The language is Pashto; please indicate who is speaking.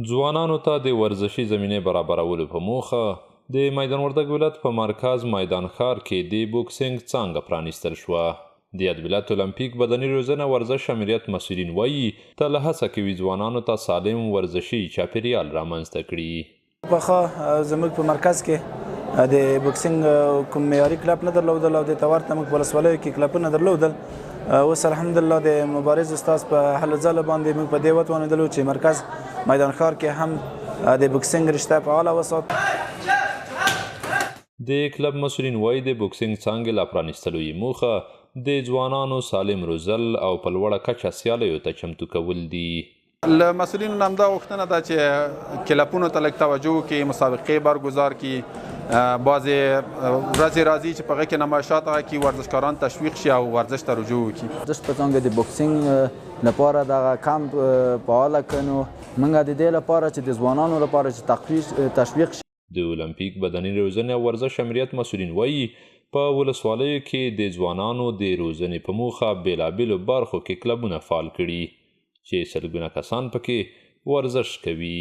Speaker 1: ځوانانو ته د ورزشي زمینې برابرولو په موخه د میدان وردګ ولایت په مرکز میدان ښار کې د بوکسینګ څانګه پرانستل شوه. د یاد ولایت اولمپیک بدني روزنه ورزش امریت مسؤلین وایي تل هڅه کوي ځوانانو ته سالم ورزشي چاپیریال رامنځته کړي.
Speaker 2: پخوا زموږ په مرکز کې د بوکسینګ کوم معیاري کلب نه درلودل او د ته ورته موږ په ولسوالیو کې کلبونه درلودل. اوس الحمدلله د مبارز استاذ په هلو ځلو باندې موږ په دې وتوانېدلو چې مرکز میدان ښار کې هم د بوکسینګ رشته فعاله وساتو.
Speaker 1: د کلب مسؤلین وایي د بوکسینګ څانګې لا پرانستلو یې موخه د ځوانانو سالم روزل او په لوړه کچه سیالیو ته چمتو کول دي.
Speaker 3: له مسؤلینو نه همدا غوښتنه ده چې کلبونو ته لږ توجه وکړي، مسابقې برګزار کړي، بعضې ورځې راځي چې په هغه کې نمایشات هغه کړي، ورزشکاران تشویق شي او ورزش ته رجوع وکړي.
Speaker 4: ورزش په څانګه د بوکسینګ لپاره دغه کمپ فعاله کړو. موږ د دې لپاره چې د ځوانانو لپاره چې تشویق شي.
Speaker 1: د اولمپیک بدني روزنې او ورزش امریت مسؤلین وایي په ولسوالیو کې د ځوانانو د روزنې په موخه بېلابېلو برخو کې کلبونه فعال کړي چې سلګونه کسان پکې ورزش کوي.